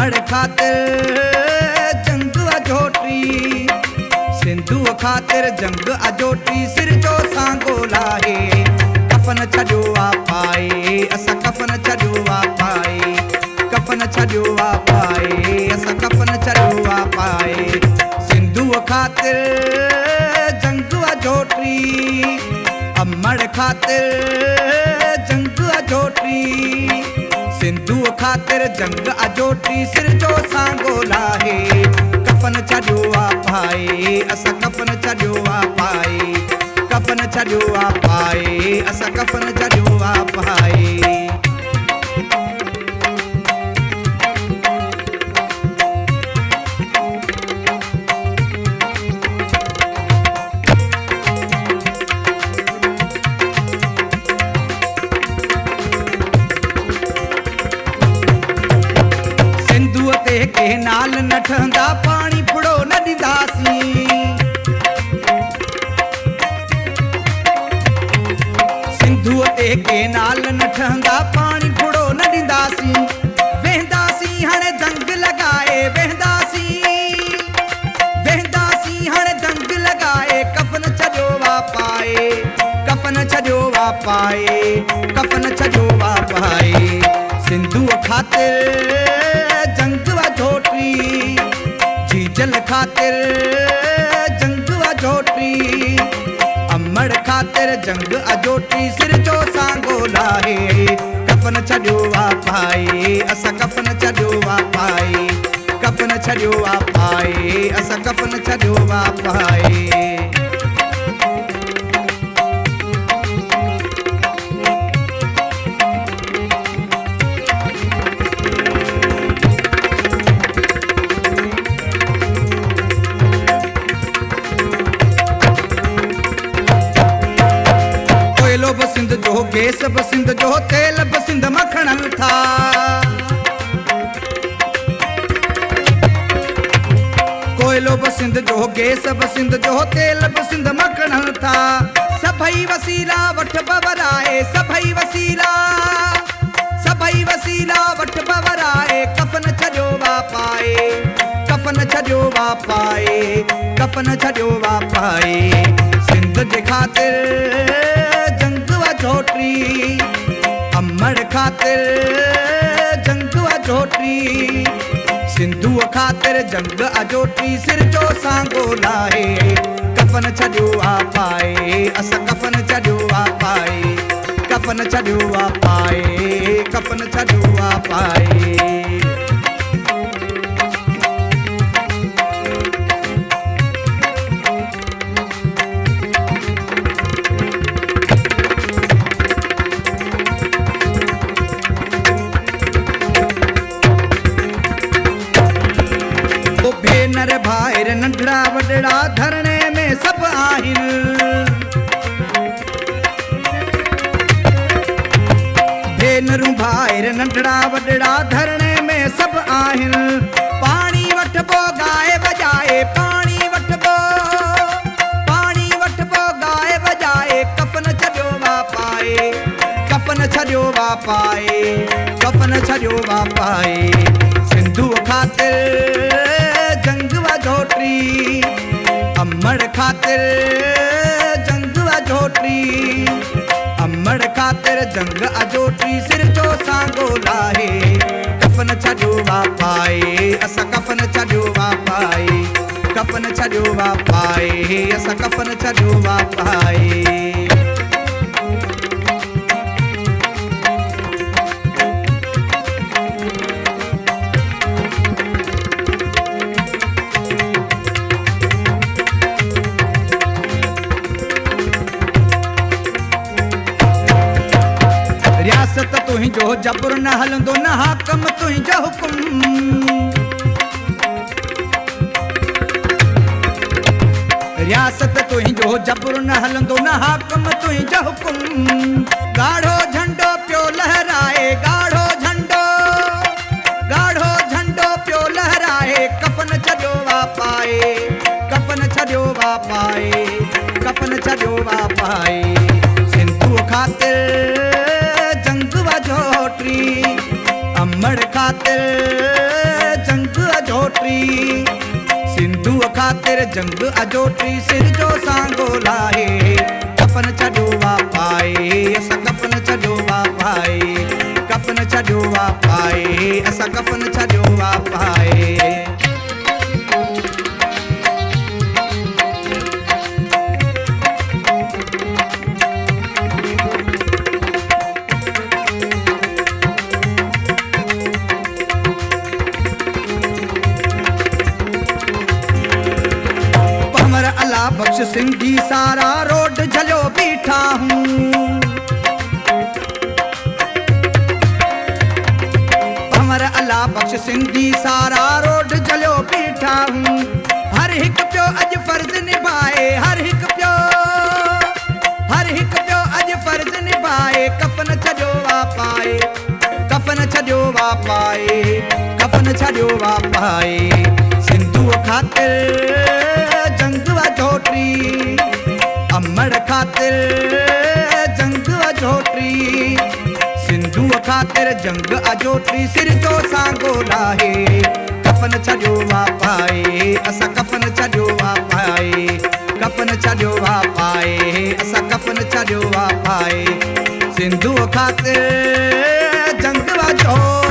अमड़ खातिर जंग अजोटी, सिंधु खातिर जंग अजोटी, सिर जो सांगो लाहे कफन छॾियो आ पाए, असां कफन छॾियो आ पाए, कफन छॾियो आ पाए, असां कफन छॾियो आ पाए। सिंधु खातिर जंग अजोटी, अमड़ खातिर जंग अजोटी, सिंधु खातिर जंग अजोटी, सिर जो सांगो लाहे कफन छॾियो आ पाए, असां कफन छॾियो आ पाए, कफन छॾियो आ पाए, असां कफन छॾियो आ पाए। सिंधुअ ते के नाल न ठहंदा, पाणी फुड़ो न ॾींदासीं, सिंधुअ ते के नाल न ठहंदा, पाणी फुड़ो न ॾींदासीं, वेंदासीं हाणे जंग लॻाए, वेंदासीं वेंदासीं हाणे जंग लॻाए, कफन छॾियो आ पाए, कफन छॾियो आ पाए, कफन छॾियो आ पाए। सिंधुअ खातिर जंग अजोटी, जीजल खातिर जंग अजोटी, अमड़ खातिर जंग अजोटी, सिर जो सांगो लाहे कफन छॾियो आ पाए, असां कफन छॾियो आ पाए, कफन छॾियो आ पाए, असां कफन छॾियो आ पाए। कोयलो बसिंद जो, गैस बसिंद जो, तेल बसिंद मखणल था, कोयलो बसिंद जो, गैस बसिंद जो, तेल बसिंद मखणल था, सभई वसीला वठ बवराए, सभई वसीला वठ बवराए, कफन छॾियो आ पाए, कफन छॾियो आ पाए, कफन छॾियो आ पाए। सिंध जे खातिर जंग अजोटी, अमड़ खातिर जंग अजोटी, सिंधु खातिर जंग अजोटी, सिर जो सांगो लाहे कफन छॾियो आ पाए, असां कफन छॾियो आ पाए, कफन छॾियो आ पाए, कफन छॾियो आ पाए। भेनर भाइर नंढड़ा वॾड़ा धरणे में सभु आहिनि, भेनरूं भाइर नंढड़ा वॾड़ा धरणे में सभु आहिनि, पाणी वठबो गाए वॼाए, पाणी वठबो गाए वॼाए, कफन छॾियो आ पाए, कफन छॾियो आ पाए, कफन छॾियो आ पाए। सिंधु खातिर जंग अजोटी, अमड़ खातिर जंग अजोटी, अमड़ खातिर जंग अजोटी, सिर जो सांगो लाहे कफन छॾियो आ पाए, असां कफन छॾियो आ पाए, कफन छॾियो आ पाए, असां कफन छॾियो आ पाए। रियासत तुंहिंजो जबर न हलंदो, न हाकम तुंहिंजो हुकुम, रियासत तुंहिंजो जबर न हलंदो, न हाकम तुंहिंजो हुकुम, गाढ़ो झंडो पियो लहराए, गाढ़ो झंडो पियो लहराए, कफन छॾियो आ पाए, कफन छॾियो आ पाए, कफन छॾियो आ पाए। सिंधु खातिर जंग अजोटी, अमड़ खातिर ख़ातिर जंग अजोटी सिर जो सांगो लाहे कफन छॾियो वापाए असां कफन छॾियो वापाए कफन छॾियो वापाए असां कफन छॾियो वापाए बख्श सिंधी सारा रोड झलियो बीठा हूँ अमर अला बख्श सिंधी सारा रोड झलियो बीठा हूँ हर हिक पियो अॼु फर्ज़ निभाए हर हिक पियो अॼु फर्ज़ निभाए कफन छॾियो वापाए कफन छॾियो वापाए कफन छॾियो वापाए सिंधुअ ख़ातिर जंग अजोटी अमड़ ख़ातिर जंग अजोटी सिंधुअ ख़ातिर जंग अजोटी सिर जो सांगो लाहे कफन छॾियो वापाए असां कफन छॾियो वापाए कफन छॾियो वापाए असां कफन छॾियो वापाए सिंधुअ ख़ातिर जंग अजोटी